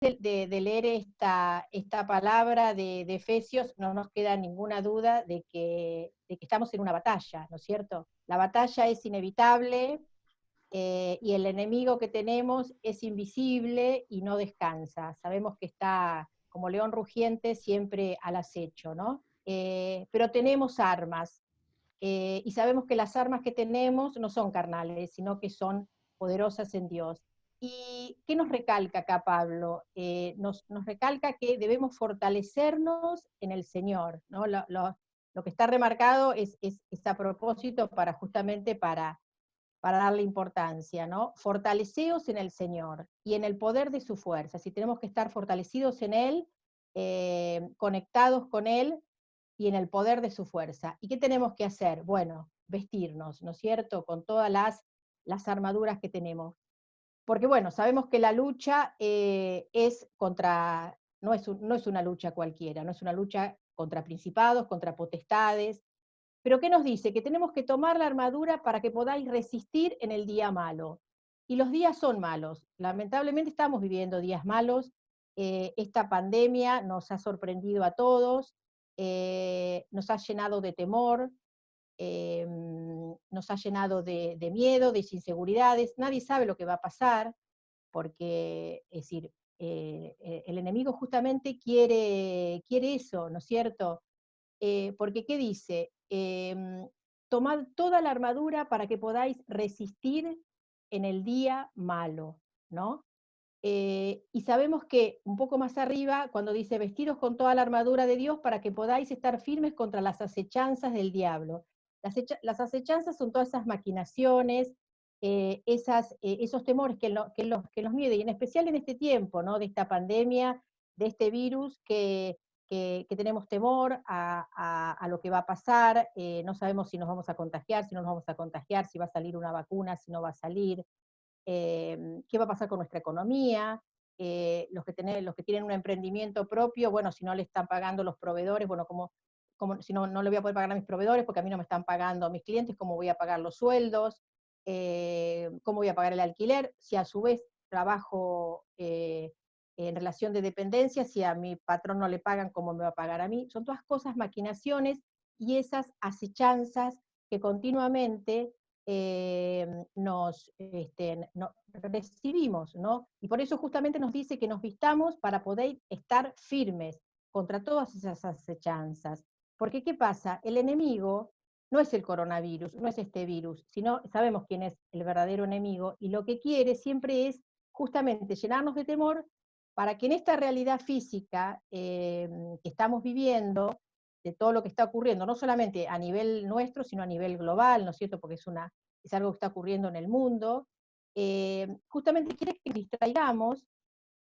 de leer esta palabra de Efesios, no nos queda ninguna duda de que estamos en una batalla, ¿no es cierto? La batalla es inevitable, y el enemigo que tenemos es invisible y no descansa. Sabemos que está como león rugiente siempre al acecho, ¿no? Pero tenemos armas, y sabemos que las armas que tenemos no son carnales, sino que son poderosas en Dios. ¿Y qué nos recalca acá Pablo? Nos recalca que debemos fortalecernos en el Señor, ¿no? Lo que está remarcado es a propósito justamente para darle importancia, ¿no? Fortaleceos en el Señor y en el poder de su fuerza. Si tenemos que estar fortalecidos en Él, conectados con Él y en el poder de su fuerza. ¿Y qué tenemos que hacer? Bueno, vestirnos, ¿no es cierto? Con todas las armaduras que tenemos. Porque bueno, sabemos que la lucha es contra, no es una lucha cualquiera, no es una lucha contra principados, contra potestades, pero ¿qué nos dice? Que tenemos que tomar la armadura para que podáis resistir en el día malo. Y los días son malos. Lamentablemente estamos viviendo días malos. Esta pandemia nos ha sorprendido a todos, nos ha llenado de temor, nos ha llenado de miedo, de inseguridades. Nadie sabe lo que va a pasar, porque, es decir, el enemigo justamente quiere eso, ¿no es cierto? Porque ¿qué dice? Tomad toda la armadura para que podáis resistir en el día malo, ¿no? Y sabemos que un poco más arriba, cuando dice vestidos con toda la armadura de Dios para que podáis estar firmes contra las acechanzas del diablo. Las acechanzas son todas esas maquinaciones, esos temores que nos mide, y en especial en este tiempo, ¿no? De esta pandemia, de este virus que tenemos temor a lo que va a pasar, no sabemos si nos vamos a contagiar, si no nos vamos a contagiar, si va a salir una vacuna, si no va a salir, qué va a pasar con nuestra economía, los que tienen un emprendimiento propio, bueno, si no le están pagando los proveedores, bueno, como si no le voy a poder pagar a mis proveedores porque a mí no me están pagando a mis clientes, ¿cómo voy a pagar los sueldos? ¿Cómo voy a pagar el alquiler? Si a su vez trabajo en relación de dependencia, si a mi patrón no le pagan, ¿cómo me va a pagar a mí? Son todas cosas, maquinaciones y esas acechanzas que continuamente nos recibimos, ¿no? Y por eso justamente nos dice que nos vistamos para poder estar firmes contra todas esas acechanzas. Porque ¿qué pasa? El enemigo no es el coronavirus, no es este virus, sino sabemos quién es el verdadero enemigo, y lo que quiere siempre es justamente llenarnos de temor para que en esta realidad física que estamos viviendo, de todo lo que está ocurriendo, no solamente a nivel nuestro, sino a nivel global, ¿no es cierto? Porque es algo que está ocurriendo en el mundo, justamente quiere que nos distraigamos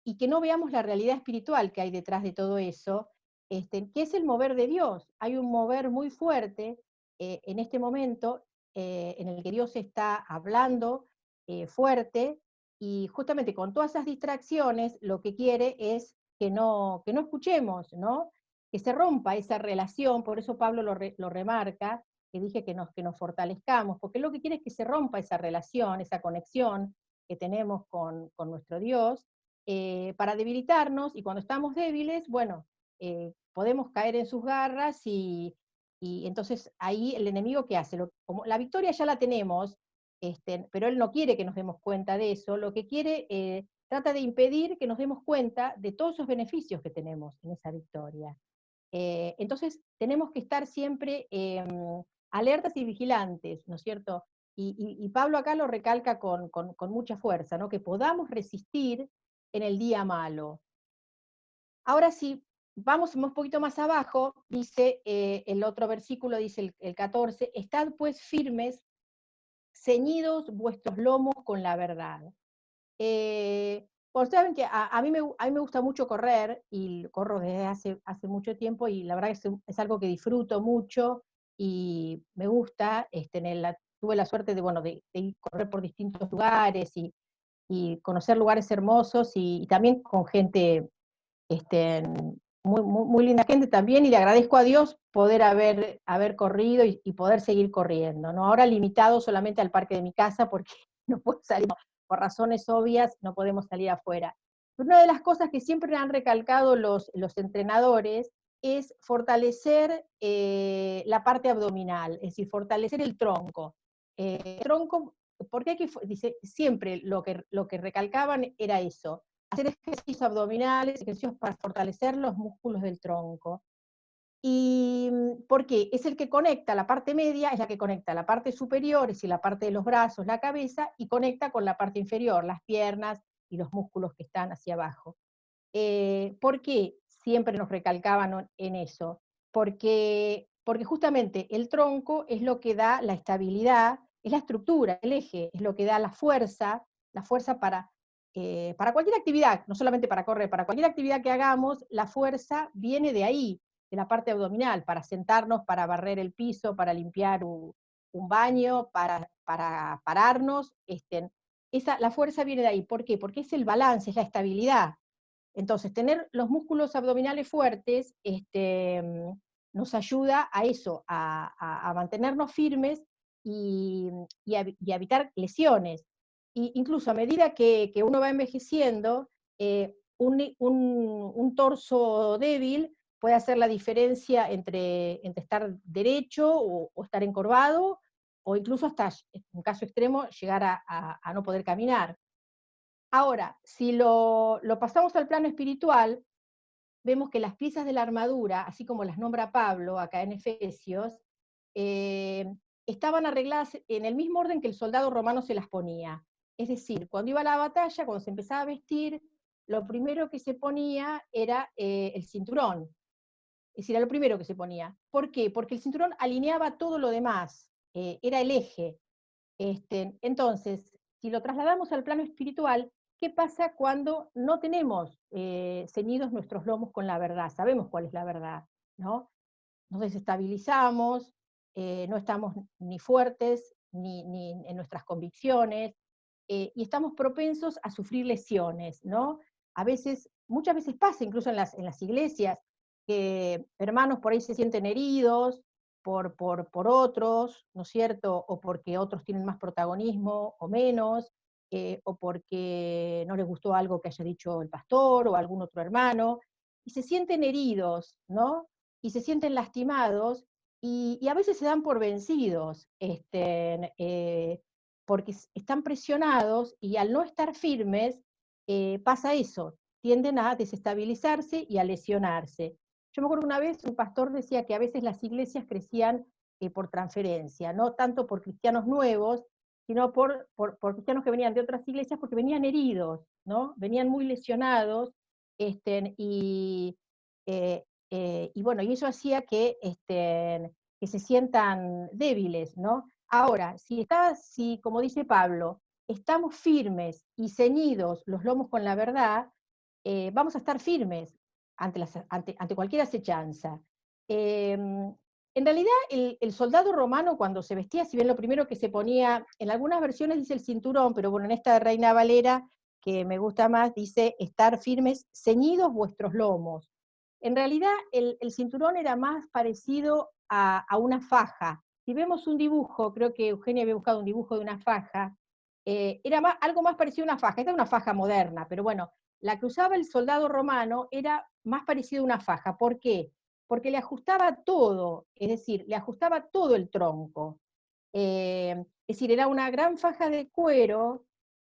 y que no veamos la realidad espiritual que hay detrás de todo eso, que es el mover de Dios. Hay un mover muy fuerte en este momento en el que Dios está hablando fuerte, y justamente con todas esas distracciones lo que quiere es que no escuchemos, ¿no? Que se rompa esa relación. Por eso Pablo lo remarca, que dije que nos fortalezcamos, porque lo que quiere es que se rompa esa relación, esa conexión que tenemos con nuestro Dios, para debilitarnos, y cuando estamos débiles, bueno, podemos caer en sus garras, y entonces ahí el enemigo, ¿qué hace? Como la victoria ya la tenemos, pero él no quiere que nos demos cuenta de eso. Lo que quiere, trata de impedir que nos demos cuenta de todos esos beneficios que tenemos en esa victoria. Entonces tenemos que estar siempre alertas y vigilantes, ¿no es cierto? Y Pablo acá lo recalca con mucha fuerza, ¿no? Que podamos resistir en el día malo. Ahora sí, vamos un poquito más abajo, dice el otro versículo, dice el 14, estad pues firmes, ceñidos vuestros lomos con la verdad. Pues saben que a mí me gusta mucho correr, y corro desde hace mucho tiempo, y la verdad que es algo que disfruto mucho y me gusta. Tuve la suerte de, bueno, de ir a correr por distintos lugares y conocer lugares hermosos, y también con gente, este, muy linda gente también, y le agradezco a Dios poder haber corrido y poder seguir corriendo, ¿no? Ahora limitado solamente al parque de mi casa porque no puedo salir, por razones obvias, no podemos salir afuera. Una de las cosas que siempre han recalcado los entrenadores es fortalecer la parte abdominal, es decir, fortalecer el tronco. El tronco, porque hay que, dice, siempre lo que recalcaban era eso, hacer ejercicios abdominales, ejercicios para fortalecer los músculos del tronco. ¿Y por qué? Es el que conecta la parte media, es la que conecta la parte superior, es decir, la parte de los brazos, la cabeza, y conecta con la parte inferior, las piernas y los músculos que están hacia abajo. ¿Por qué siempre nos recalcaban en eso? Porque justamente el tronco es lo que da la estabilidad, es la estructura, el eje, es lo que da la fuerza para cualquier actividad, no solamente para correr, para cualquier actividad que hagamos, la fuerza viene de ahí, de la parte abdominal, para sentarnos, para barrer el piso, para limpiar un baño, para pararnos. La fuerza viene de ahí. ¿Por qué? Porque es el balance, es la estabilidad. Entonces, tener los músculos abdominales fuertes nos ayuda a eso, a mantenernos firmes y a evitar lesiones. Y incluso a medida que uno va envejeciendo, un torso débil puede hacer la diferencia entre estar derecho o estar encorvado, o incluso hasta, en un caso extremo, llegar a no poder caminar. Ahora, si lo pasamos al plano espiritual, vemos que las piezas de la armadura, así como las nombra Pablo acá en Efesios, eh, estaban arregladas en el mismo orden que el soldado romano se las ponía. Es decir, cuando iba a la batalla, cuando se empezaba a vestir, lo primero que se ponía era el cinturón. Es decir, era lo primero que se ponía. ¿Por qué? Porque el cinturón alineaba todo lo demás, era el eje. Entonces, si lo trasladamos al plano espiritual, ¿qué pasa cuando no tenemos ceñidos nuestros lomos con la verdad? Sabemos cuál es la verdad, ¿no? Nos desestabilizamos, no estamos ni fuertes ni en nuestras convicciones, y estamos propensos a sufrir lesiones, ¿no? Muchas veces pasa, incluso en las iglesias, que hermanos por ahí se sienten heridos por otros, ¿no es cierto? O porque otros tienen más protagonismo o menos, o porque no les gustó algo que haya dicho el pastor o algún otro hermano, y se sienten heridos, ¿no? Y se sienten lastimados, y a veces se dan por vencidos, porque están presionados y al no estar firmes pasa eso, tienden a desestabilizarse y a lesionarse. Yo me acuerdo una vez un pastor decía que a veces las iglesias crecían por transferencia, no tanto por cristianos nuevos, sino por cristianos que venían de otras iglesias porque venían heridos, ¿no? Venían muy lesionados, y, y bueno, y eso hacía que se sientan débiles, ¿no? Ahora, si, como dice Pablo, estamos firmes y ceñidos los lomos con la verdad, vamos a estar firmes ante cualquier acechanza. En realidad, el soldado romano cuando se vestía, si bien lo primero que se ponía, en algunas versiones dice el cinturón, pero bueno, en esta de Reina Valera, que me gusta más, dice estar firmes, ceñidos vuestros lomos. En realidad, el cinturón era más parecido a una faja. Si vemos un dibujo, creo que Eugenia había buscado un dibujo de una faja, era algo más parecido a una faja. Esta es una faja moderna, pero bueno, la que usaba el soldado romano era más parecida a una faja. ¿Por qué? Porque le ajustaba todo, es decir, le ajustaba todo el tronco. Es decir, era una gran faja de cuero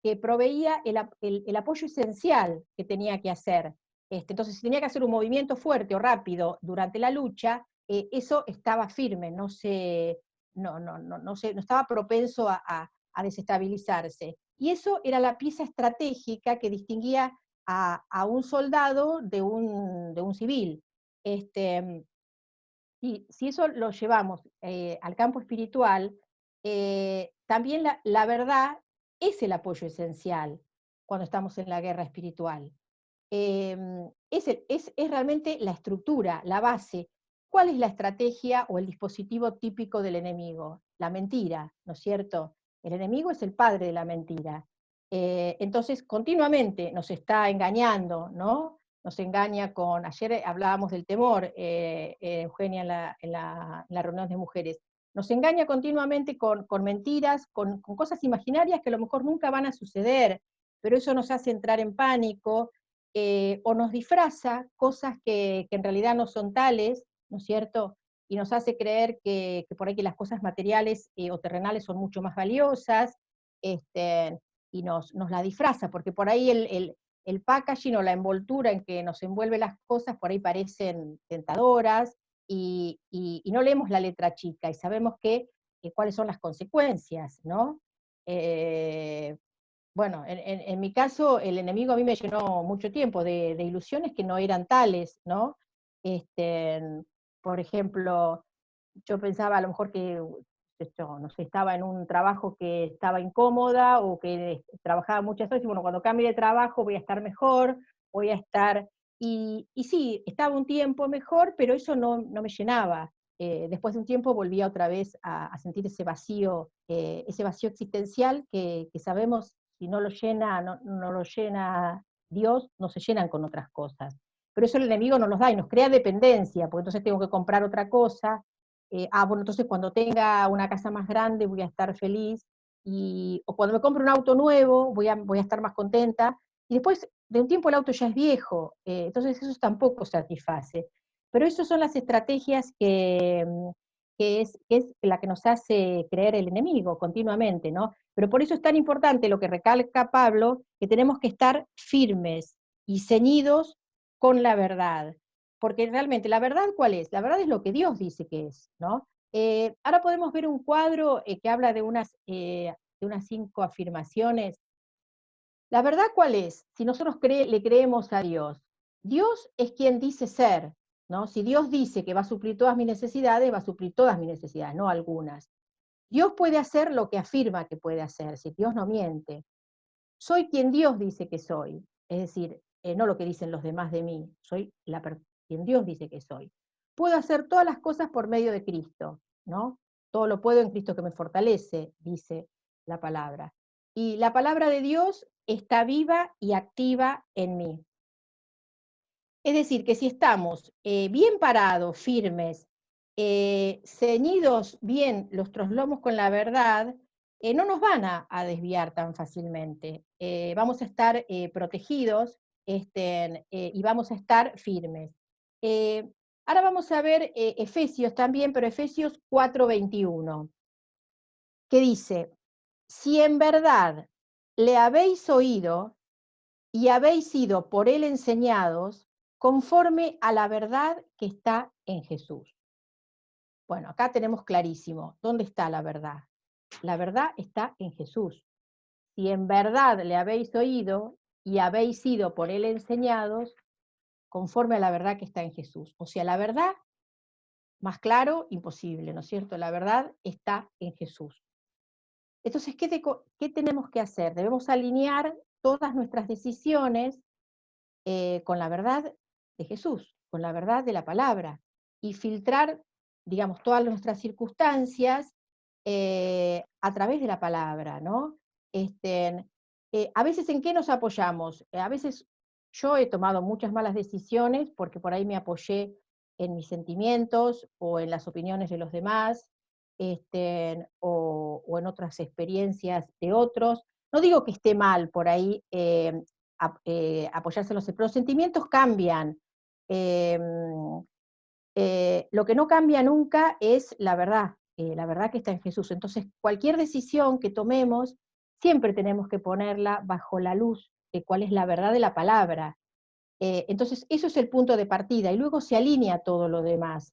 que proveía el apoyo esencial que tenía que hacer. Entonces, si tenía que hacer un movimiento fuerte o rápido durante la lucha, eso estaba firme, no estaba propenso a desestabilizarse. Y eso era la pieza estratégica que distinguía a un soldado de un civil. Y si eso lo llevamos al campo espiritual, también la verdad es el apoyo esencial cuando estamos en la guerra espiritual. Es realmente la estructura, la base. ¿Cuál es la estrategia o el dispositivo típico del enemigo? La mentira, ¿no es cierto? El enemigo es el padre de la mentira. Entonces, continuamente nos está engañando, ¿no? Nos engaña ayer hablábamos del temor, Eugenia, en la reunión de mujeres, nos engaña continuamente con mentiras, con cosas imaginarias que a lo mejor nunca van a suceder, pero eso nos hace entrar en pánico, o nos disfraza cosas que en realidad no son tales, ¿no es cierto? Y nos hace creer que por ahí que las cosas materiales o terrenales son mucho más valiosas, y nos la disfraza, porque por ahí el packaging o la envoltura en que nos envuelve las cosas por ahí parecen tentadoras, y no leemos la letra chica, y sabemos cuáles son las consecuencias, ¿no? Eh, bueno, en mi caso, el enemigo a mí me llenó mucho tiempo de ilusiones que no eran tales, ¿no? Este, por ejemplo, yo pensaba a lo mejor que, esto, no sé, estaba en un trabajo que estaba incómoda o que trabajaba muchas horas, y bueno, cuando cambie de trabajo voy a estar mejor, voy a estar... Y sí, estaba un tiempo mejor, pero eso no me llenaba. Después de un tiempo volvía otra vez a sentir ese vacío existencial que sabemos si no lo llena, no lo llena Dios, no se llenan con otras cosas. Pero eso el enemigo nos los da y nos crea dependencia, porque entonces tengo que comprar otra cosa. Bueno, entonces cuando tenga una casa más grande voy a estar feliz, o cuando me compre un auto nuevo voy a estar más contenta, y después de un tiempo el auto ya es viejo, entonces eso tampoco satisface. Pero esas son las estrategias que es la que nos hace creer el enemigo continuamente, ¿no? Pero por eso es tan importante lo que recalca Pablo, que tenemos que estar firmes y ceñidos con la verdad. Porque realmente, ¿la verdad cuál es? La verdad es lo que Dios dice que es, ¿no? Ahora podemos ver un cuadro que habla de unas 5 afirmaciones. ¿La verdad cuál es? Si nosotros le creemos a Dios. Dios es quien dice ser, ¿no? Si Dios dice que va a suplir todas mis necesidades, va a suplir todas mis necesidades, no algunas. Dios puede hacer lo que afirma que puede hacer, si Dios no miente. Soy quien Dios dice que soy, es decir, no lo que dicen los demás de mí, soy quien Dios dice que soy. Puedo hacer todas las cosas por medio de Cristo, ¿no? Todo lo puedo en Cristo que me fortalece, dice la palabra. Y la palabra de Dios está viva y activa en mí. Es decir, que si estamos bien parados, firmes, ceñidos bien nuestros lomos con la verdad, no nos van a desviar tan fácilmente. Vamos a estar protegidos, y vamos a estar firmes. Eh, Ahora vamos a ver Efesios también, pero Efesios 4:21, que dice, si en verdad le habéis oído y habéis sido por él enseñados conforme a la verdad que está en Jesús. Bueno, acá tenemos clarísimo, ¿dónde está la verdad? La verdad está en Jesús. Si en verdad le habéis oído y habéis sido por él enseñados conforme a la verdad que está en Jesús. O sea, la verdad, más claro, imposible, ¿no es cierto? La verdad está en Jesús. Entonces, ¿qué tenemos que hacer? Debemos alinear todas nuestras decisiones con la verdad de Jesús, con la verdad de la palabra, y filtrar, digamos, todas nuestras circunstancias a través de la palabra, ¿no? A veces, ¿en qué nos apoyamos? A veces yo he tomado muchas malas decisiones porque por ahí me apoyé en mis sentimientos o en las opiniones de los demás, o en otras experiencias de otros. No digo que esté mal por ahí apoyarse en pero los sentimientos cambian. Eh, lo que no cambia nunca es la verdad que está en Jesús. Entonces, cualquier decisión que tomemos, siempre tenemos que ponerla bajo la luz de cuál es la verdad de la palabra. Entonces, eso es el punto de partida, y luego se alinea todo lo demás.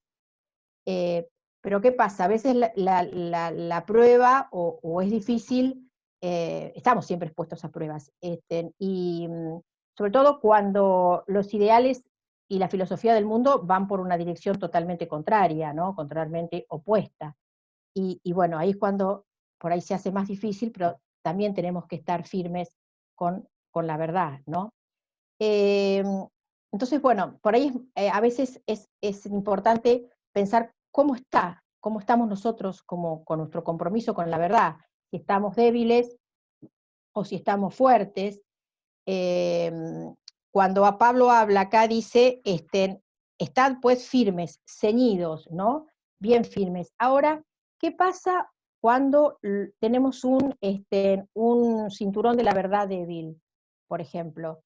Pero ¿qué pasa? A veces la prueba o es difícil, estamos siempre expuestos a pruebas, y sobre todo cuando los ideales y la filosofía del mundo van por una dirección totalmente contraria, ¿no? Contrariamente opuesta. Y bueno, ahí es cuando por ahí se hace más difícil, pero también tenemos que estar firmes con la verdad, ¿no? Eh, entonces, bueno, por ahí a veces es importante pensar cómo estamos nosotros con nuestro compromiso con la verdad, si estamos débiles o si estamos fuertes. Eh, Cuando a Pablo habla acá dice, estad pues firmes, ceñidos, ¿no? Bien firmes. Ahora, ¿qué pasa cuando tenemos un cinturón de la verdad débil, por ejemplo?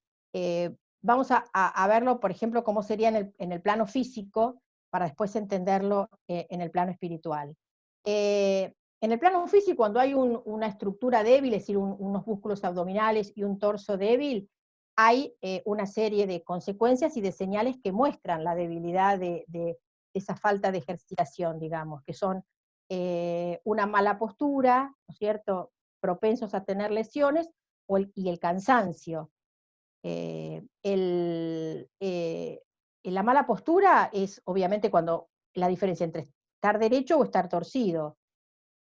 vamos a verlo, por ejemplo, cómo sería en el plano físico, para después entenderlo en el plano espiritual. En el plano físico, cuando hay una estructura débil, es decir, unos músculos abdominales y un torso débil, hay una serie de consecuencias y de señales que muestran la debilidad de esa falta de ejercitación, digamos, que son una mala postura, ¿no es cierto?, propensos a tener lesiones, y el cansancio. La mala postura es obviamente cuando la diferencia entre estar derecho o estar torcido.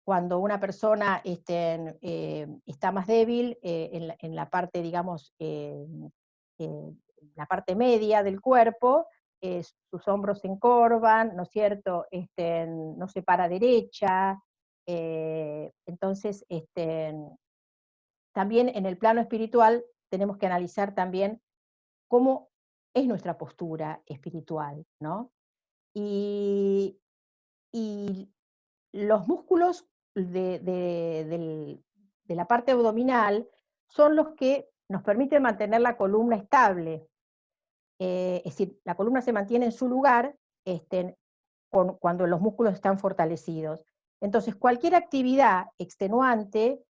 Cuando una persona está más débil en la parte, digamos, la parte media del cuerpo, sus hombros se encorvan, ¿no es cierto? No se para derecha. Entonces, también en el plano espiritual tenemos que analizar también cómo es nuestra postura espiritual, ¿no? Y, y los músculos de la parte abdominal son los que nos permiten mantener la columna estable. Es decir, la columna se mantiene en su lugar cuando los músculos están fortalecidos. Entonces, cualquier actividad extenuante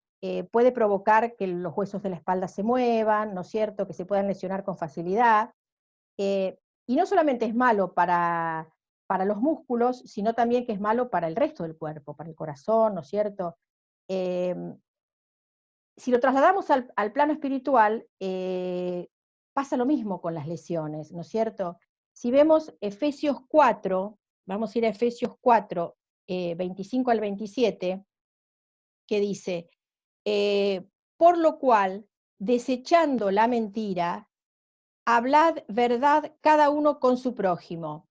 puede provocar que los huesos de la espalda se muevan, ¿no es cierto?, que se puedan lesionar con facilidad. Y no solamente es malo para los músculos, sino también que es malo para el resto del cuerpo, para el corazón, ¿no es cierto? Eh, si lo trasladamos al plano espiritual, pasa lo mismo con las lesiones, ¿no es cierto? Si vemos Efesios 4, vamos a ir a Efesios 4, 25 al 27, que dice, por lo cual, desechando la mentira, hablad verdad cada uno con su prójimo,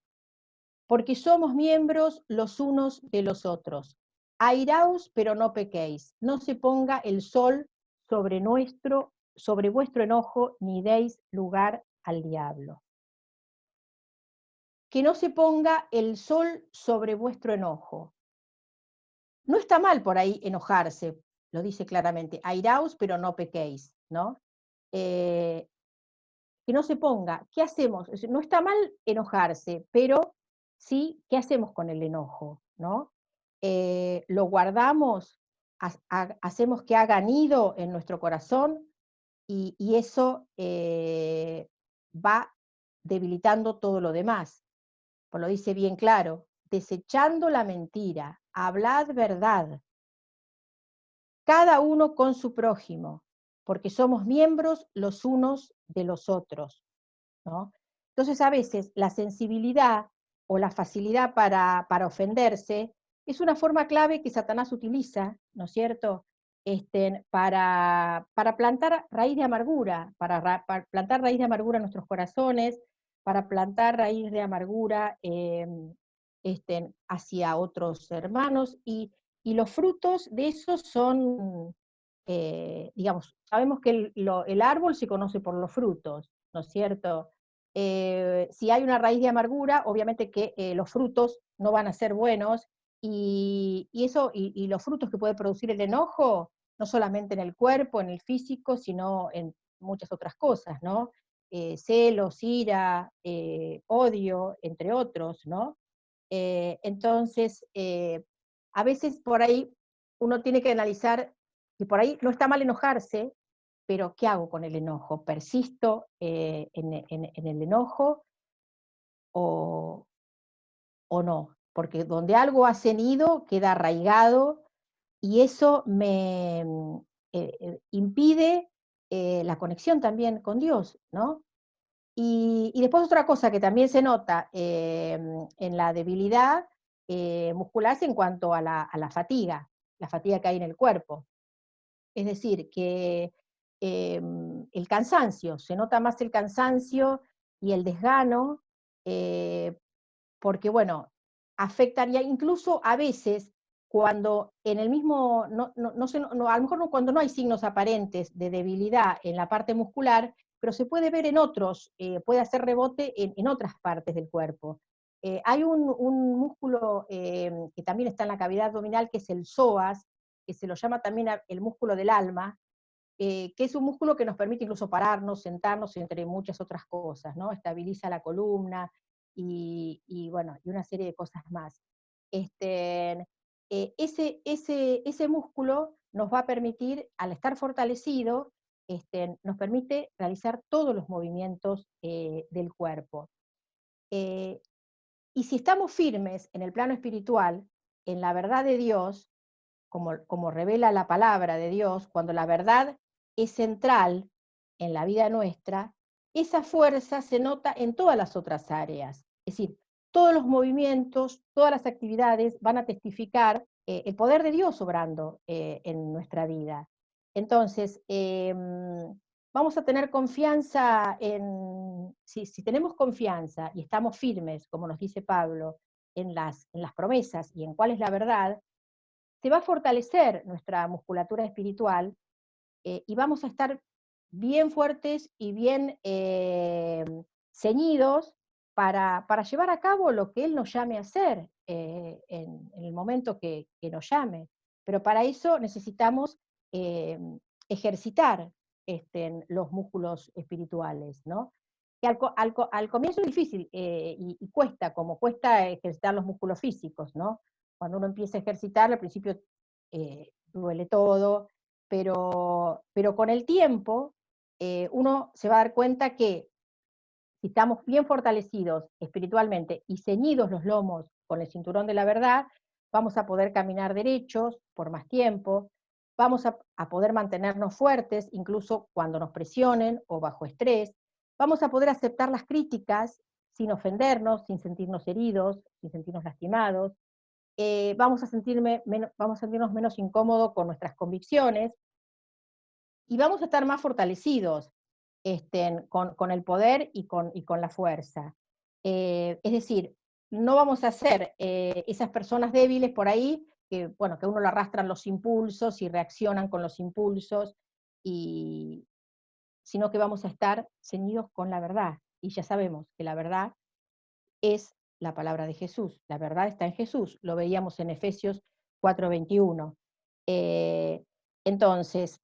porque somos miembros los unos de los otros. Airaos, pero no pequéis, no se ponga el sol sobre vuestro enojo, ni deis lugar al diablo. Que no se ponga el sol sobre vuestro enojo. No está mal por ahí enojarse, lo dice claramente, airaos, pero no pequéis, ¿no? Que no se ponga, ¿qué hacemos? No está mal enojarse, pero sí, ¿qué hacemos con el enojo? ¿No? ¿Lo guardamos? ¿Hacemos que haga nido en nuestro corazón? Y eso va debilitando todo lo demás. Pues lo dice bien claro, desechando la mentira, hablad verdad, cada uno con su prójimo, porque somos miembros los unos de los otros, ¿no? Entonces, a veces la sensibilidad o la facilidad para ofenderse es una forma clave que Satanás utiliza, ¿no es cierto?, para plantar raíz de amargura, para plantar raíz de amargura en nuestros corazones, para plantar raíz de amargura hacia otros hermanos, y los frutos de eso son, digamos, sabemos que el árbol se conoce por los frutos, ¿no es cierto? Si hay una raíz de amargura, obviamente que los frutos no van a ser buenos, y los frutos que puede producir el enojo, no solamente en el cuerpo, en el físico, sino en muchas otras cosas, ¿no? Celos, ira, odio, entre otros, ¿no? Entonces, a veces por ahí uno tiene que analizar que por ahí no está mal enojarse, pero ¿qué hago con el enojo? ¿Persisto en el enojo o, o no? Porque donde algo ha cenido, queda arraigado, y eso me impide la conexión también con Dios, ¿no? Y después otra cosa que también se nota en la debilidad muscular es en cuanto a la la fatiga que hay en el cuerpo. Es decir, que el cansancio, se nota más el cansancio y el desgano, eh, porque bueno, afectaría incluso a veces cuando en el mismo, a lo mejor cuando no hay signos aparentes de debilidad en la parte muscular, pero se puede ver en otros, puede hacer rebote en otras partes del cuerpo. Hay un músculo que también está en la cavidad abdominal, que es el psoas, que se lo llama también el músculo del alma, que es un músculo que nos permite incluso pararnos, sentarnos, entre muchas otras cosas, ¿no? Estabiliza la columna bueno, y una serie de cosas más. Ese músculo nos va a permitir, al estar fortalecido, nos permite realizar todos los movimientos del cuerpo. Y si estamos firmes en el plano espiritual, en la verdad de Dios, como revela la palabra de Dios, cuando la verdad es central en la vida nuestra, esa fuerza se nota en todas las otras áreas. Es decir, todos los movimientos, todas las actividades van a testificar el poder de Dios obrando en nuestra vida. Entonces, vamos a tener confianza si tenemos confianza y estamos firmes, como nos dice Pablo, en las promesas y en cuál es la verdad, se va a fortalecer nuestra musculatura espiritual y vamos a estar bien fuertes y bien ceñidos para llevar a cabo lo que Él nos llame a hacer en el momento que nos llame. Pero para eso necesitamos eh, ejercitar los músculos espirituales, ¿no? Que al comienzo es difícil y cuesta, como cuesta ejercitar los músculos físicos, ¿no? Cuando uno empieza a ejercitar, al principio duele todo, pero con el tiempo uno se va a dar cuenta que si estamos bien fortalecidos espiritualmente y ceñidos los lomos con el cinturón de la verdad, vamos a poder caminar derechos por más tiempo, vamos a poder mantenernos fuertes incluso cuando nos presionen o bajo estrés, vamos a poder aceptar las críticas sin ofendernos, sin sentirnos heridos, sin sentirnos lastimados, vamos a sentirnos menos incómodos con nuestras convicciones y vamos a estar más fortalecidos con el poder y con la fuerza. Es decir, no vamos a ser esas personas débiles por ahí, que uno lo arrastran los impulsos y reaccionan con los impulsos, sino que vamos a estar ceñidos con la verdad. Y ya sabemos que la verdad es la palabra de Jesús. La verdad está en Jesús. Lo veíamos en Efesios 4:21. Entonces,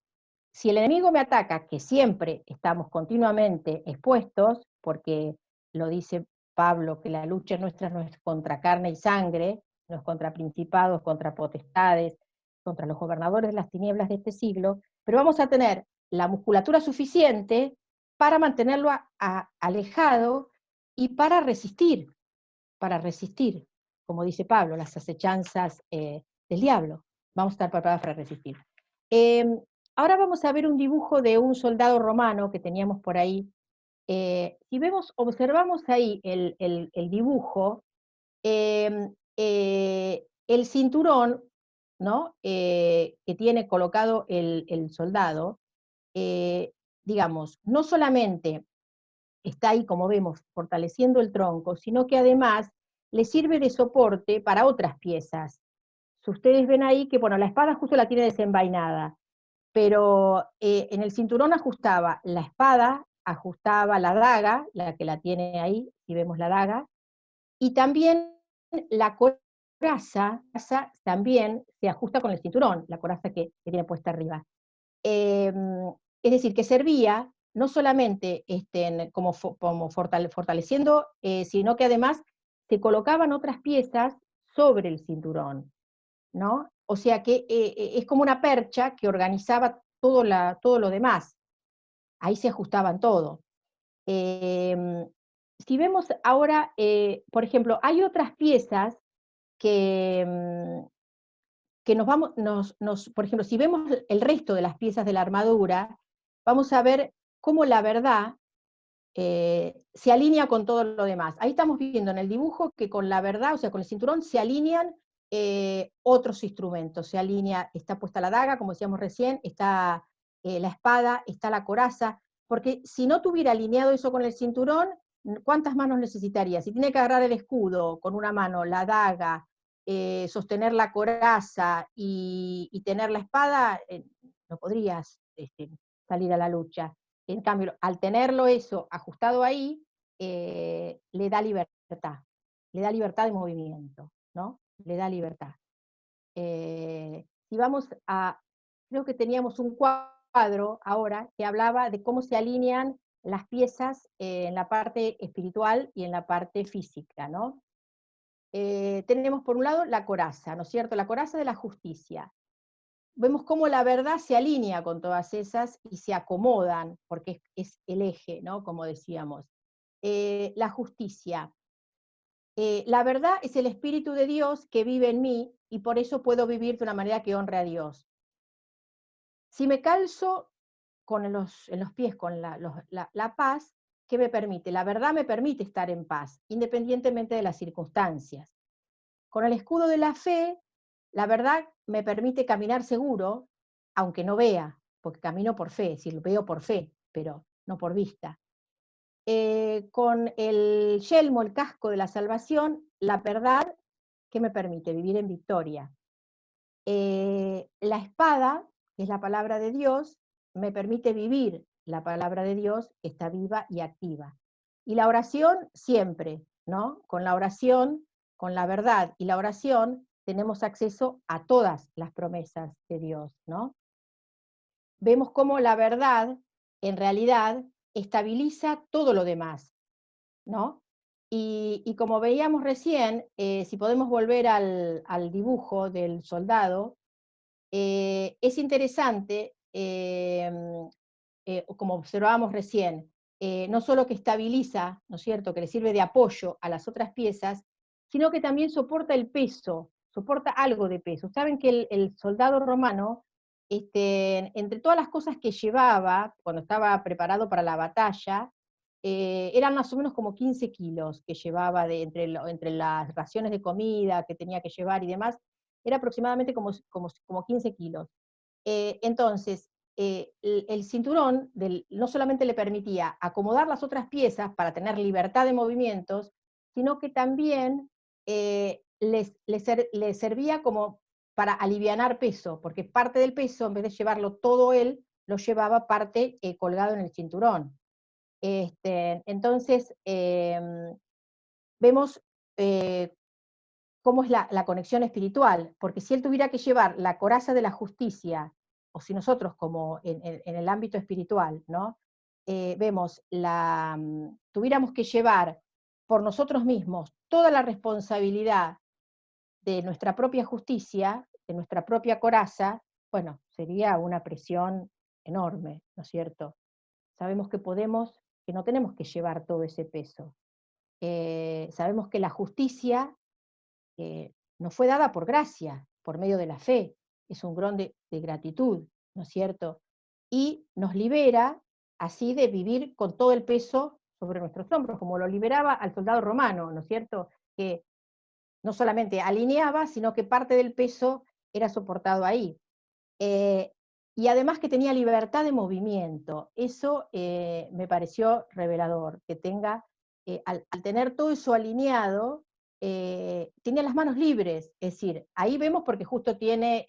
si el enemigo me ataca, que siempre estamos continuamente expuestos, porque lo dice Pablo, que la lucha nuestra no es contra carne y sangre, no es contra principados, contra potestades, contra los gobernadores de las tinieblas de este siglo, pero vamos a tener la musculatura suficiente para mantenerlo alejado y para resistir, como dice Pablo, las acechanzas del diablo. Vamos a estar preparados para resistir. Eh, Ahora vamos a ver un dibujo de un soldado romano que teníamos por ahí. Si observamos ahí el dibujo, el cinturón, ¿no? Que tiene colocado el soldado, eh, digamos, no solamente está ahí, como vemos, fortaleciendo el tronco, sino que además le sirve de soporte para otras piezas. Si ustedes ven ahí que, bueno, la espada justo la tiene desenvainada, pero en el cinturón ajustaba la espada, ajustaba la daga, la que la tiene ahí, si vemos la daga, y también la coraza también se ajusta con el cinturón, la coraza que tiene puesta arriba. Es decir, que servía no solamente como fortaleciendo, sino que además se colocaban otras piezas sobre el cinturón, ¿no? O sea que es como una percha que organizaba todo lo demás. Ahí se ajustaban todo. Eh, si vemos ahora, por ejemplo, hay otras piezas que, que por ejemplo, si vemos el resto de las piezas de la armadura, vamos a ver cómo la verdad se alinea con todo lo demás. Ahí estamos viendo en el dibujo que con la verdad, o sea, con el cinturón, se alinean otros instrumentos. Está puesta la daga, como decíamos recién, está la espada, está la coraza, porque si no tuviera alineado eso con el cinturón, ¿cuántas manos necesitaría? Si tiene que agarrar el escudo con una mano, la daga, sostener la coraza y tener la espada, no podrías salir a la lucha. En cambio, al tenerlo eso ajustado ahí, le da libertad de movimiento, ¿no? Le da libertad. Si vamos a, creo que teníamos un cuadro cuadro ahora que hablaba de cómo se alinean las piezas en la parte espiritual y en la parte física, ¿no? Tenemos por un lado la coraza, ¿no es cierto? La coraza de la justicia. Vemos cómo la verdad se alinea con todas esas y se acomodan, porque es el eje, ¿no? Como decíamos. La justicia. La verdad es el Espíritu de Dios que vive en mí y por eso puedo vivir de una manera que honre a Dios. Si me calzo en los pies con la paz, ¿qué me permite? La verdad me permite estar en paz, independientemente de las circunstancias. Con el escudo de la fe, la verdad me permite caminar seguro, aunque no vea, porque camino por fe, es decir, veo por fe, pero no por vista. Con el yelmo, el casco de la salvación, la verdad que me permite vivir en victoria. La espada, que es la palabra de Dios, me permite vivir la palabra de Dios que está viva y activa. Y la oración siempre, ¿no? Con la oración, con la verdad y la oración, tenemos acceso a todas las promesas de Dios, ¿no? Vemos cómo la verdad, en realidad, estabiliza todo lo demás, ¿no? Y como veíamos recién, si podemos volver al dibujo del soldado, es interesante, como observábamos recién, no solo que estabiliza, ¿no es cierto?, que le sirve de apoyo a las otras piezas, sino que también soporta el peso, soporta algo de peso. Saben que el soldado romano, entre todas las cosas que llevaba cuando estaba preparado para la batalla, eran más o menos como 15 kilos que llevaba entre las raciones de comida que tenía que llevar y demás, era aproximadamente como 15 kilos. Entonces, el cinturón no solamente le permitía acomodar las otras piezas para tener libertad de movimientos, sino que también le servía como para alivianar peso, porque parte del peso, en vez de llevarlo todo él, lo llevaba parte colgado en el cinturón. Entonces, vemos cómo es la conexión espiritual, porque si él tuviera que llevar la coraza de la justicia, o si nosotros como en el ámbito espiritual, ¿no? Vemos tuviéramos que llevar por nosotros mismos toda la responsabilidad de nuestra propia justicia, de nuestra propia coraza, bueno, sería una presión enorme, ¿no es cierto? Sabemos que no tenemos que llevar todo ese peso. Sabemos que la justicia nos fue dada por gracia, por medio de la fe, es un don de gratitud, ¿no es cierto? Y nos libera así de vivir con todo el peso sobre nuestros hombros, como lo liberaba al soldado romano, ¿no es cierto? Que no solamente alineaba, sino que parte del peso era soportado ahí. Eh, y además que tenía libertad de movimiento. Eso me pareció revelador, que tenga, al tener todo eso alineado, tenía las manos libres. Es decir, ahí vemos porque justo tiene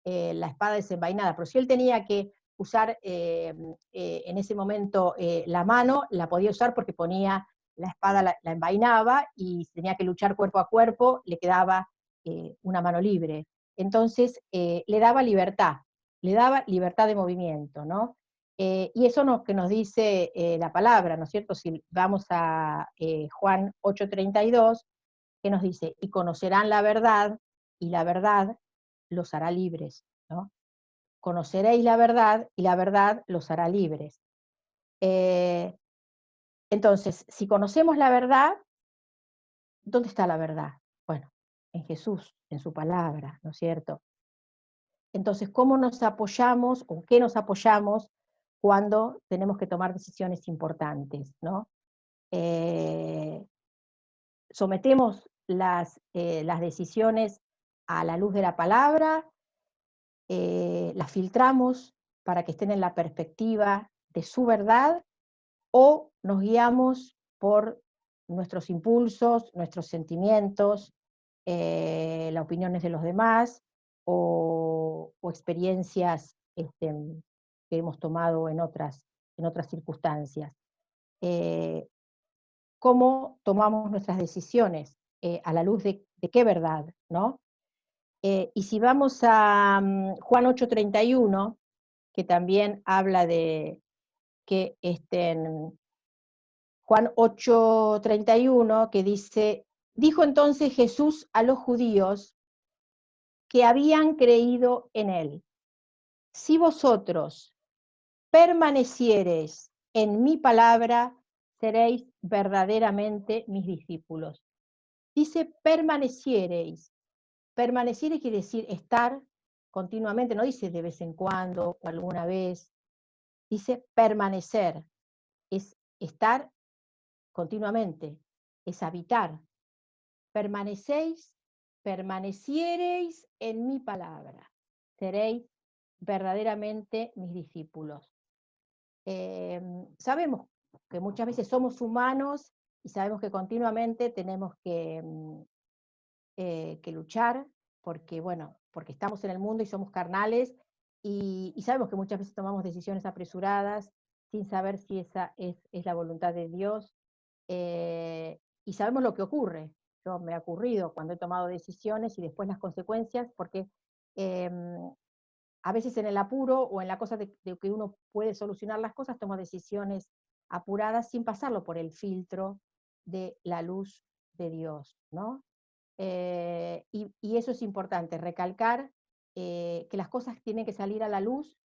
la espada desenvainada, pero si él tenía que usar en ese momento la mano, la podía usar porque ponía la espada, la envainaba, y si tenía que luchar cuerpo a cuerpo, le quedaba una mano libre. Entonces le daba libertad de movimiento, ¿no? Y eso que nos dice la palabra, ¿no es cierto? Si vamos a Juan 8:32, que nos dice, y conocerán la verdad, y la verdad los hará libres, ¿no? Conoceréis la verdad, y la verdad los hará libres. Entonces, si conocemos la verdad, ¿dónde está la verdad? Bueno, en Jesús, en su palabra, ¿no es cierto? Entonces, ¿cómo nos apoyamos o qué nos apoyamos cuando tenemos que tomar decisiones importantes, ¿no? Sometemos las decisiones a la luz de la palabra, las filtramos para que estén en la perspectiva de su verdad, o nos guiamos por nuestros impulsos, nuestros sentimientos, las opiniones de los demás, o experiencias que hemos tomado en otras circunstancias. ¿Cómo tomamos nuestras decisiones? A la luz de qué verdad, ¿no? Y si vamos a Juan 8:31, que también habla de que en Juan 8:31, que dice, dijo entonces Jesús a los judíos que habían creído en él, si vosotros permaneciereis en mi palabra, seréis verdaderamente mis discípulos. Dice permaneciereis. Permanecer quiere decir estar continuamente, no dice de vez en cuando o alguna vez, dice permanecer, es estar continuamente, es habitar. Permaneciereis en mi palabra, seréis verdaderamente mis discípulos. Sabemos que muchas veces somos humanos y sabemos que continuamente tenemos que luchar, porque, bueno, porque estamos en el mundo y somos carnales, y sabemos que muchas veces tomamos decisiones apresuradas sin saber si esa es la voluntad de Dios, y sabemos lo que ocurre. Yo me ha ocurrido cuando he tomado decisiones y después las consecuencias, porque eh, a veces en el apuro o en la cosa de que uno puede solucionar las cosas, toma decisiones apuradas sin pasarlo por el filtro de la luz de Dios, ¿no? Y eso es importante, recalcar que las cosas tienen que salir a la luz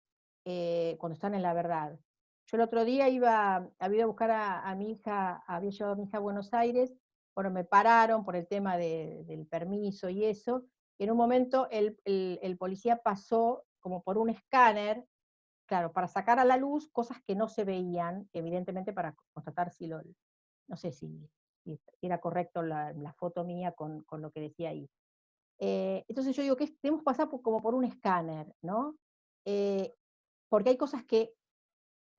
cuando están en la verdad. Yo el otro día había ido a buscar a mi hija, había llevado a mi hija a Buenos Aires, bueno, me pararon por el tema del permiso y eso, y en un momento el policía pasó como por un escáner, claro, para sacar a la luz cosas que no se veían, evidentemente para constatar si no sé si era correcto la foto mía con lo que decía ahí. Entonces yo digo que tenemos que pasar como por un escáner, ¿no? Porque hay cosas que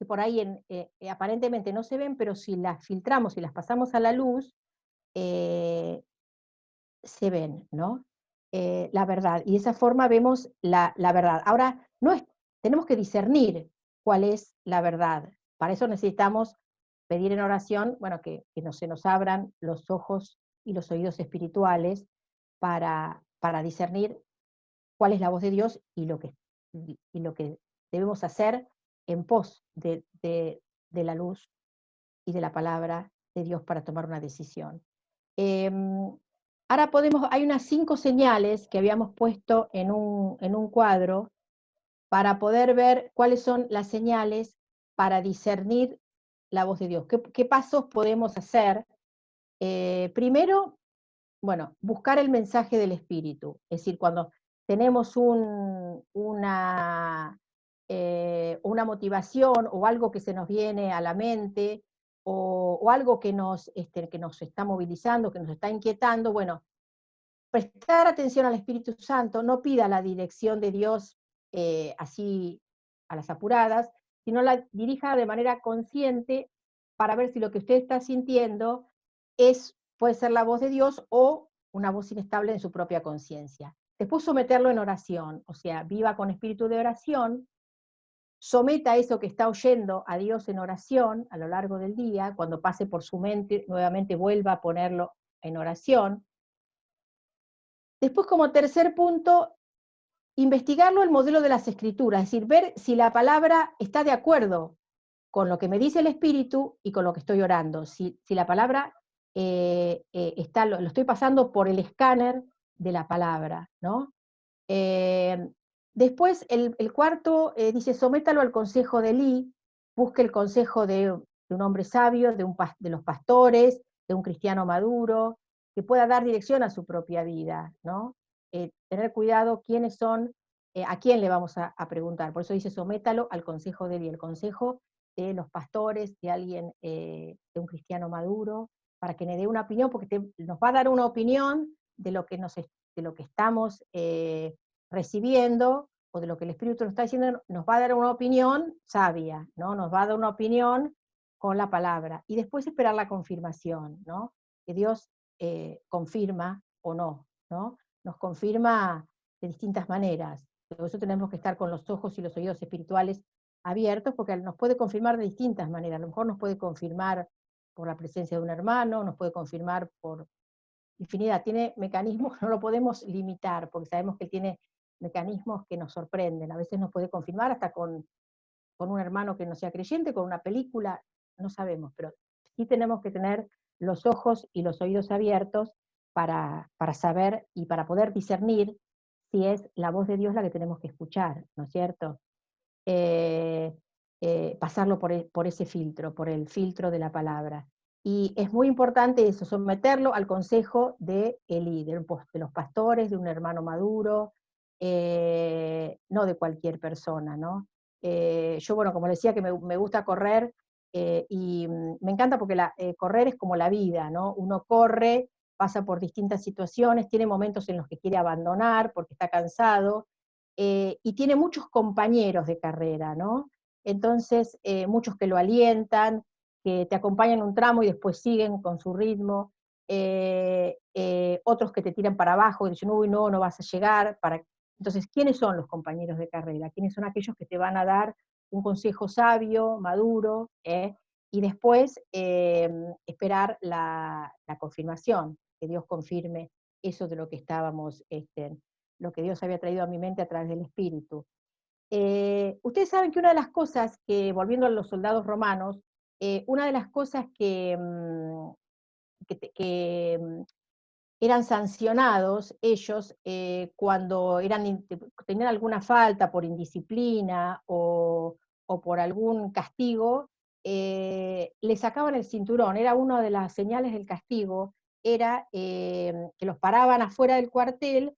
por ahí aparentemente no se ven, pero si las filtramos y las pasamos a la luz, eh, se ven, ¿no? La verdad. Y de esa forma vemos la verdad. Ahora, tenemos que discernir cuál es la verdad. Para eso necesitamos pedir en oración, bueno, que se nos abran los ojos y los oídos espirituales para discernir cuál es la voz de Dios y lo que debemos hacer en pos de la luz y de la palabra de Dios para tomar una decisión. Eh, Ahora hay unas 5 señales que habíamos puesto en un cuadro para poder ver cuáles son las señales para discernir la voz de Dios. ¿Qué pasos podemos hacer? Primero, bueno, buscar el mensaje del Espíritu. Es decir, cuando tenemos una motivación o algo que se nos viene a la mente, o algo que nos está movilizando, que nos está inquietando, bueno, prestar atención al Espíritu Santo, no pida la dirección de Dios así a las apuradas, sino la dirija de manera consciente para ver si lo que usted está sintiendo puede ser la voz de Dios o una voz inestable en su propia conciencia. Después someterlo en oración, o sea, viva con espíritu de oración, someta eso que está oyendo a Dios en oración a lo largo del día, cuando pase por su mente, nuevamente vuelva a ponerlo en oración. Después, como tercer punto, investigarlo el modelo de las escrituras, es decir, ver si la palabra está de acuerdo con lo que me dice el Espíritu y con lo que estoy orando. Si la palabra lo estoy pasando por el escáner de la palabra, ¿no? Después, el cuarto dice, sométalo al consejo de Elí, busque el consejo de un hombre sabio, de los pastores, de un cristiano maduro, que pueda dar dirección a su propia vida, ¿no? Tener cuidado quiénes son, a quién le vamos a preguntar. Por eso dice, sométalo al consejo de Elí, el consejo de los pastores, de alguien, de un cristiano maduro, para que me dé una opinión, porque nos va a dar una opinión de lo que estamos recibiendo, o de lo que el Espíritu nos está diciendo, nos va a dar una opinión sabia, ¿no? Nos va a dar una opinión con la palabra. Y después esperar la confirmación, ¿no? Que Dios confirma o no, ¿no? Nos confirma de distintas maneras. Por eso tenemos que estar con los ojos y los oídos espirituales abiertos, porque nos puede confirmar de distintas maneras. A lo mejor nos puede confirmar por la presencia de un hermano, nos puede confirmar por infinidad, tiene mecanismos, no lo podemos limitar, porque sabemos que tiene mecanismos que nos sorprenden. A veces nos puede confirmar hasta con con un hermano que no sea creyente, con una película, no sabemos, pero sí tenemos que tener los ojos y los oídos abiertos para saber y para poder discernir si es la voz de Dios la que tenemos que escuchar, ¿no es cierto? Eh, Pasarlo por ese filtro, por el filtro de la palabra. Y es muy importante eso, someterlo al consejo de Elí, de los pastores, de un hermano maduro, no de cualquier persona, ¿no? Yo, bueno, como les decía que me gusta correr, y me encanta porque correr es como la vida, ¿no? Uno corre, pasa por distintas situaciones, tiene momentos en los que quiere abandonar porque está cansado, y tiene muchos compañeros de carrera, ¿no? Entonces, muchos que lo alientan, que te acompañan un tramo y después siguen con su ritmo, otros que te tiran para abajo y dicen, uy, no, no vas a llegar. Entonces, ¿quiénes son los compañeros de carrera? ¿Quiénes son aquellos que te van a dar un consejo sabio, maduro, y después esperar la confirmación, que Dios confirme eso de lo que estábamos, lo que Dios había traído a mi mente a través del Espíritu. Ustedes saben que una de las cosas que, volviendo a los soldados romanos, una de las cosas que eran sancionados ellos cuando tenían alguna falta por indisciplina o por algún castigo, le sacaban el cinturón. Era una de las señales del castigo, era que los paraban afuera del cuartel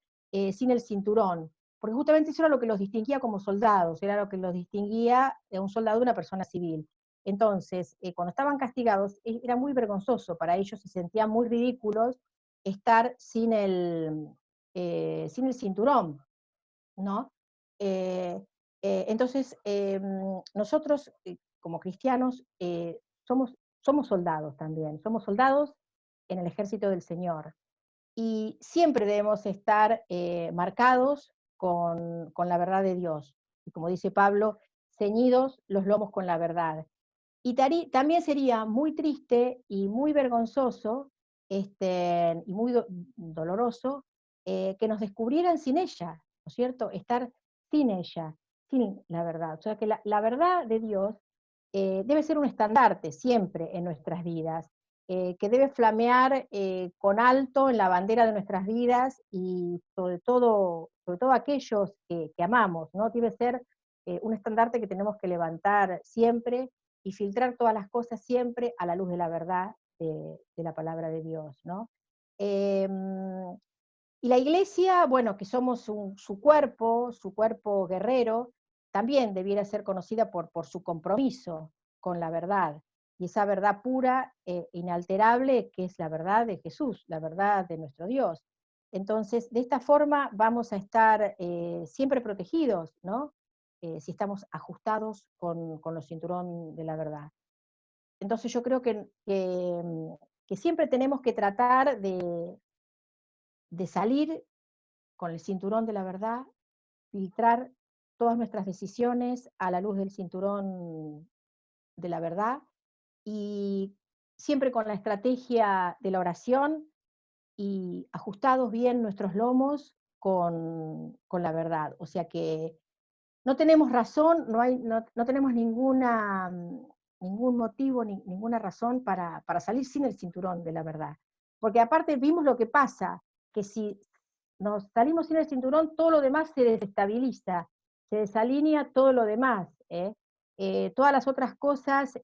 sin el cinturón, porque justamente eso era lo que los distinguía como soldados, era lo que los distinguía de un soldado de una persona civil. Entonces, cuando estaban castigados, era muy vergonzoso para ellos, se sentían muy ridículos estar sin el cinturón, ¿no? Entonces, nosotros como cristianos somos soldados también, somos soldados en el ejército del Señor. Y siempre debemos estar marcados con la verdad de Dios. Y como dice Pablo, ceñidos los lomos con la verdad. Y también sería muy triste y muy vergonzoso y muy doloroso que nos descubrieran sin ella, ¿no es cierto? Estar sin ella, sin la verdad. O sea que la verdad de Dios debe ser un estandarte siempre en nuestras vidas, que debe flamear con alto en la bandera de nuestras vidas y sobre todo aquellos que amamos, ¿no? Debe ser un estandarte que tenemos que levantar siempre y filtrar todas las cosas siempre a la luz de la verdad de la palabra de Dios, ¿no? Eh, y la iglesia, bueno, que somos su cuerpo guerrero, también debiera ser conocida por su compromiso con la verdad, y esa verdad pura, inalterable, que es la verdad de Jesús, la verdad de nuestro Dios. Entonces, de esta forma vamos a estar siempre protegidos, ¿no? Si estamos ajustados con los cinturón de la verdad. Entonces yo creo que siempre tenemos que tratar de salir con el cinturón de la verdad, filtrar todas nuestras decisiones a la luz del cinturón de la verdad y siempre con la estrategia de la oración y ajustados bien nuestros lomos con la verdad. O sea que no tenemos razón, no tenemos ningún motivo, ninguna razón para salir sin el cinturón de la verdad. Porque aparte vimos lo que pasa, que si nos salimos sin el cinturón, todo lo demás se desestabiliza, se desalinea todo lo demás. Todas las otras cosas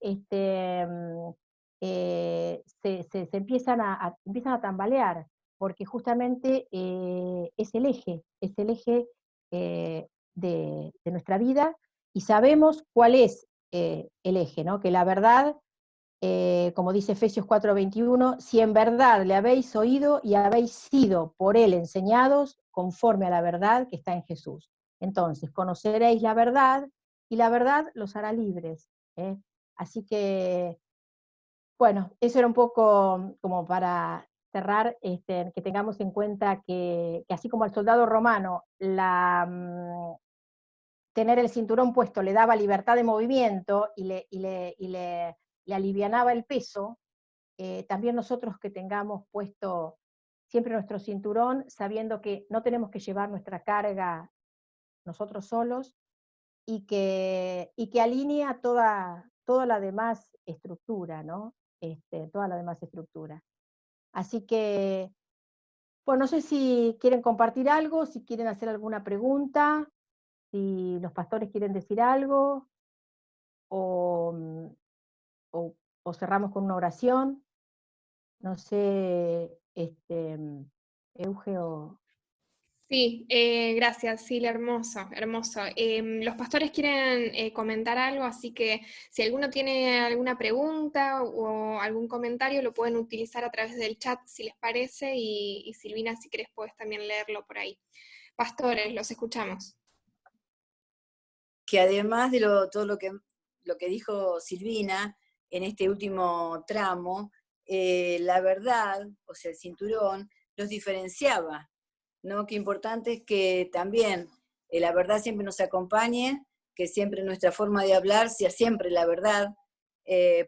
empiezan a tambalear, porque justamente es el eje eh, de nuestra vida, y sabemos cuál es el eje, ¿no? Que la verdad, como dice Efesios 4:21, si en verdad le habéis oído y habéis sido por él enseñados conforme a la verdad que está en Jesús. Entonces, conoceréis la verdad y la verdad los hará libres. Así que, bueno, eso era un poco como para cerrar, que tengamos en cuenta que así como al soldado romano tener el cinturón puesto le daba libertad de movimiento le alivianaba el peso, también nosotros que tengamos puesto siempre nuestro cinturón, sabiendo que no tenemos que llevar nuestra carga nosotros solos, y que alinea toda la demás estructura, ¿no? Toda la demás estructura. Así que, bueno, no sé si quieren compartir algo, si quieren hacer alguna pregunta, si los pastores quieren decir algo, o, o, o cerramos con una oración. No sé, Euge. Sí, gracias, Silvia, hermoso, hermoso. Los pastores quieren comentar algo, así que si alguno tiene alguna pregunta o algún comentario, lo pueden utilizar a través del chat, si les parece, y Silvina, si querés, puedes también leerlo por ahí. Pastores, los escuchamos. Que además de todo lo que dijo Silvina en este último tramo, la verdad, o sea, el cinturón, los diferenciaba, ¿no? Qué importante es que también la verdad siempre nos acompañe, que siempre nuestra forma de hablar sea siempre la verdad,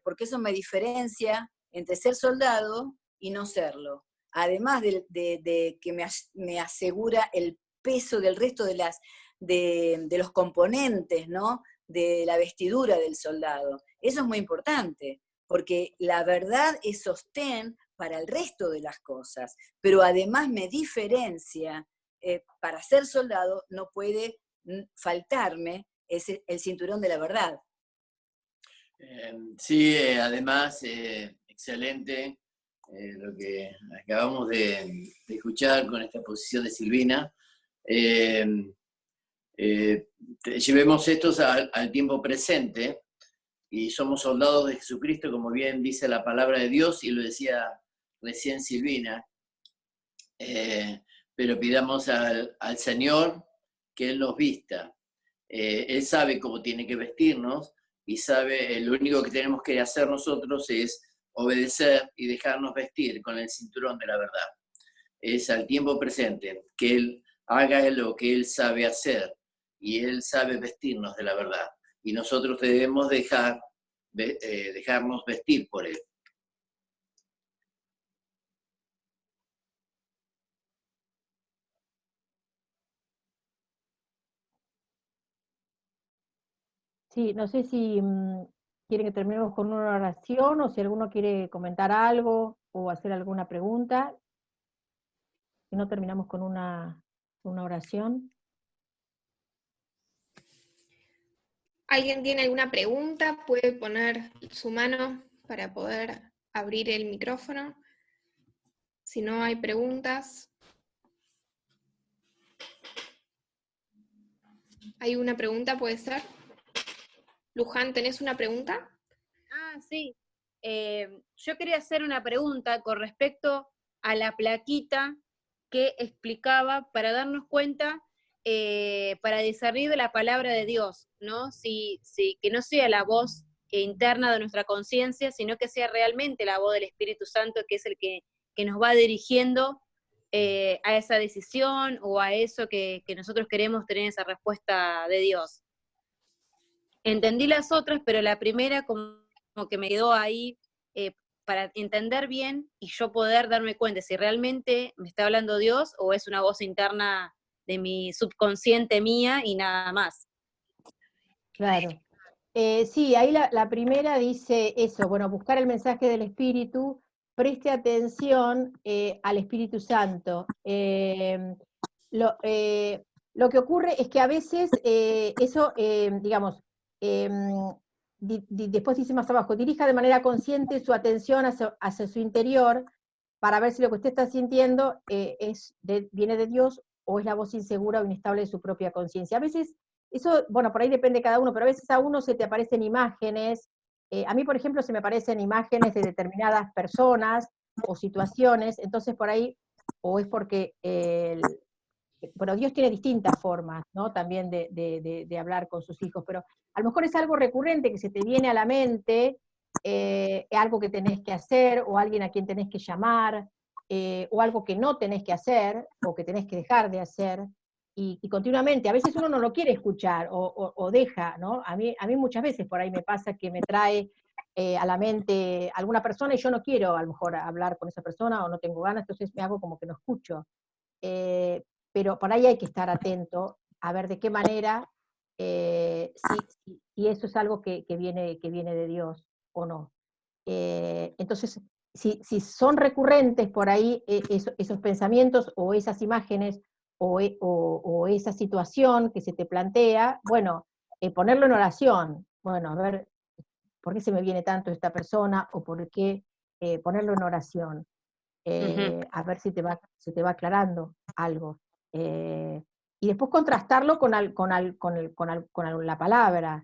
porque eso me diferencia entre ser soldado y no serlo. Además de que me asegura el peso del resto de los componentes, ¿no? De la vestidura del soldado. Eso es muy importante, porque la verdad es sostén para el resto de las cosas, pero además me diferencia, para ser soldado no puede faltarme el cinturón de la verdad. Sí, además, excelente lo que acabamos de escuchar con esta posición de Silvina. Llevemos estos al tiempo presente y somos soldados de Jesucristo, como bien dice la palabra de Dios, y lo decía recién Silvina, pero pidamos al Señor que Él nos vista. Él sabe cómo tiene que vestirnos y sabe, lo único que tenemos que hacer nosotros es obedecer y dejarnos vestir con el cinturón de la verdad. Es al tiempo presente, que Él haga lo que Él sabe hacer y Él sabe vestirnos de la verdad. Y nosotros debemos dejarnos vestir por Él. Sí, no sé si quieren que terminemos con una oración o si alguno quiere comentar algo o hacer alguna pregunta. Si no, terminamos con una oración. ¿Alguien tiene alguna pregunta? Puede poner su mano para poder abrir el micrófono. Si no hay preguntas. ¿Hay una pregunta, puede ser? Luján, ¿tenés una pregunta? Sí. Yo quería hacer una pregunta con respecto a la plaquita que explicaba para darnos cuenta, para discernir de la palabra de Dios, ¿no? Que no sea la voz interna de nuestra conciencia, sino que sea realmente la voz del Espíritu Santo, que es el que nos va dirigiendo a esa decisión o a eso que nosotros queremos tener, esa respuesta de Dios. Entendí las otras, pero la primera como que me quedó ahí para entender bien y yo poder darme cuenta si realmente me está hablando Dios o es una voz interna de mi subconsciente mía y nada más. Claro. Sí, ahí la primera dice eso, bueno, buscar el mensaje del Espíritu, preste atención al Espíritu Santo. Lo que ocurre es que a veces eso, digamos, después dice más abajo, dirija de manera consciente su atención hacia su interior para ver si lo que usted está sintiendo viene de Dios o es la voz insegura o inestable de su propia conciencia. A veces eso, bueno, por ahí depende de cada uno, pero a veces a uno se te aparecen imágenes. A mí, por ejemplo, se me aparecen imágenes de determinadas personas o situaciones, entonces por ahí, o es porque, bueno, Dios tiene distintas formas, ¿no? También de hablar con sus hijos, pero a lo mejor es algo recurrente que se te viene a la mente, algo que tenés que hacer, o alguien a quien tenés que llamar, o algo que no tenés que hacer, o que tenés que dejar de hacer, y continuamente, a veces uno no lo quiere escuchar, o deja, ¿no? A mí muchas veces por ahí me pasa que me trae a la mente alguna persona y yo no quiero a lo mejor hablar con esa persona, o no tengo ganas, entonces me hago como que no escucho. Pero por ahí hay que estar atento a ver de qué manera si eso es algo que viene de Dios o no. Entonces, si son recurrentes por ahí esos pensamientos o esas imágenes o esa situación que se te plantea, bueno, ponerlo en oración. Bueno, a ver, ¿por qué se me viene tanto esta persona? O por qué ponerlo en oración. A ver si te va aclarando algo. Y después contrastarlo con la palabra,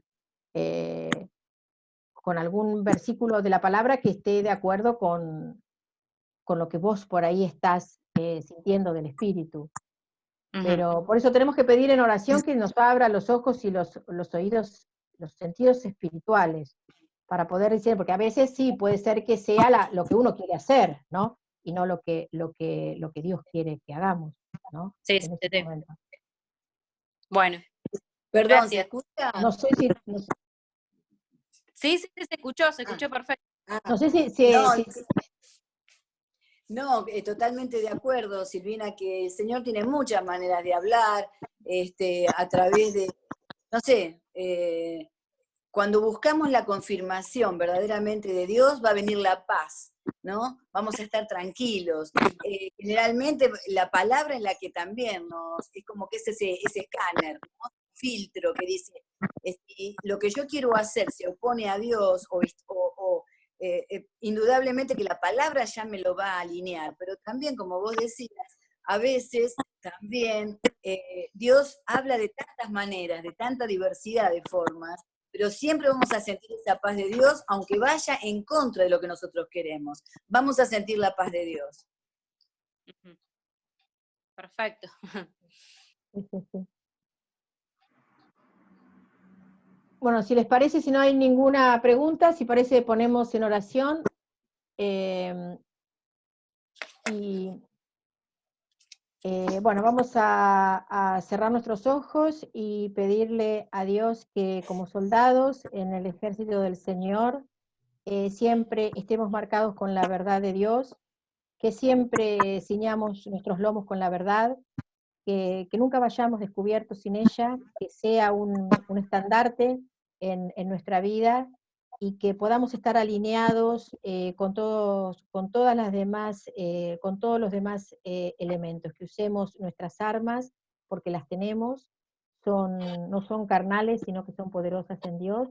con algún versículo de la palabra que esté de acuerdo con lo que vos por ahí estás sintiendo del Espíritu. Pero por eso tenemos que pedir en oración que nos abra los ojos y los oídos, los sentidos espirituales, para poder decir, porque a veces sí, puede ser que sea lo que uno quiere hacer, ¿no? Y no lo que Dios quiere que hagamos, ¿no? Sí, En sí, ese sí. momento. Bueno, Perdón, ¿se gracias. escucha? No sé si, Sí, se escuchó perfecto. no sé si No, totalmente de acuerdo, Silvina, que el Señor tiene muchas maneras de hablar, a través de, no sé, cuando buscamos la confirmación verdaderamente de Dios, va a venir la paz, ¿no? Vamos a estar tranquilos. Generalmente la palabra en la que también es como que es ese escáner, ¿no? Filtro que dice, si lo que yo quiero hacer se opone a Dios indudablemente que la palabra ya me lo va a alinear, pero también, como vos decías, a veces también Dios habla de tantas maneras, de tanta diversidad de formas, pero siempre vamos a sentir esa paz de Dios, aunque vaya en contra de lo que nosotros queremos. Vamos a sentir la paz de Dios. Perfecto. sí. Bueno, si les parece, si no hay ninguna pregunta, si parece ponemos en oración. Bueno, vamos a cerrar nuestros ojos y pedirle a Dios que como soldados en el ejército del Señor siempre estemos marcados con la verdad de Dios, que siempre ciñamos nuestros lomos con la verdad, que nunca vayamos descubiertos sin ella, que sea un estandarte en nuestra vida y que podamos estar alineados con todos los demás elementos, que usemos nuestras armas porque las tenemos, no son carnales, sino que son poderosas en Dios,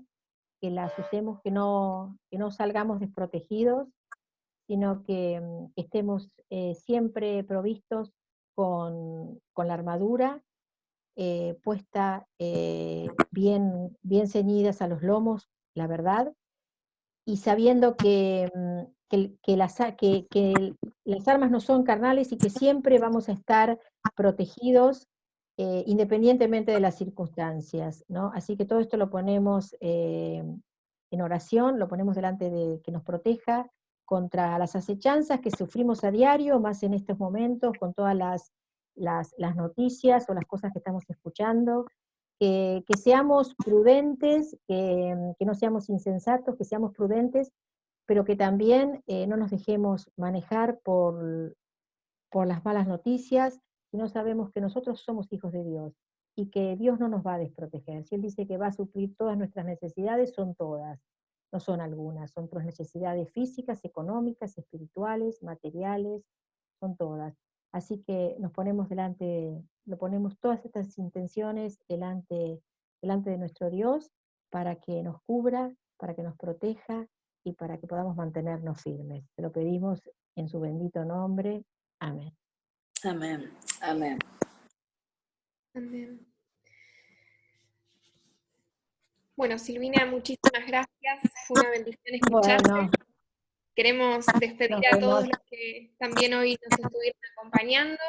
que las usemos, que no salgamos desprotegidos, sino que estemos siempre provistos con la armadura puesta bien ceñidas a los lomos, la verdad, y sabiendo que las armas no son carnales y que siempre vamos a estar protegidos independientemente de las circunstancias, ¿no? Así que todo esto lo ponemos en oración, lo ponemos delante de que nos proteja contra las acechanzas que sufrimos a diario, más en estos momentos, con todas las noticias o las cosas que estamos escuchando, que seamos prudentes, que no seamos insensatos, que seamos prudentes, pero que también no nos dejemos manejar por las malas noticias, sino sabemos que nosotros somos hijos de Dios y que Dios no nos va a desproteger. Si Él dice que va a suplir todas nuestras necesidades, son todas, no son algunas, son todas necesidades físicas, económicas, espirituales, materiales, son todas. Así que nos ponemos lo ponemos todas estas intenciones delante de nuestro Dios para que nos cubra, para que nos proteja y para que podamos mantenernos firmes. Te lo pedimos en su bendito nombre. Amén. Amén. Amén. Amén. Bueno, Silvina, muchísimas gracias. Fue una bendición escucharte. Bueno, Queremos despedir nos a todos vemos. los que también hoy nos estuvieron acompañando.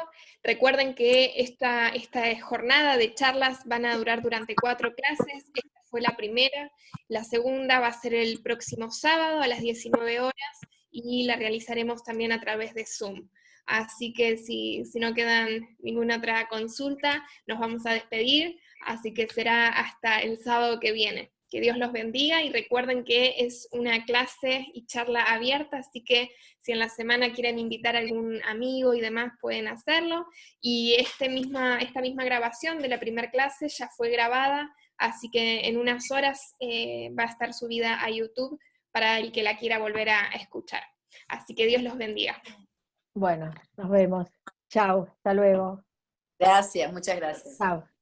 Recuerden que esta jornada de charlas van a durar durante 4 clases. Esta fue la primera. La segunda va a ser el próximo sábado a las 19 horas y la realizaremos también a través de Zoom. Así que si no quedan ninguna otra consulta, nos vamos a despedir. Así que será hasta el sábado que viene. Que Dios los bendiga y recuerden que es una clase y charla abierta, así que si en la semana quieren invitar a algún amigo y demás pueden hacerlo. Y esta misma grabación de la primera clase ya fue grabada así que en unas horas va a estar subida a YouTube para el que la quiera volver a escuchar. Así que Dios los bendiga. Bueno, nos vemos. Chao, hasta luego. Gracias, muchas gracias. Chao.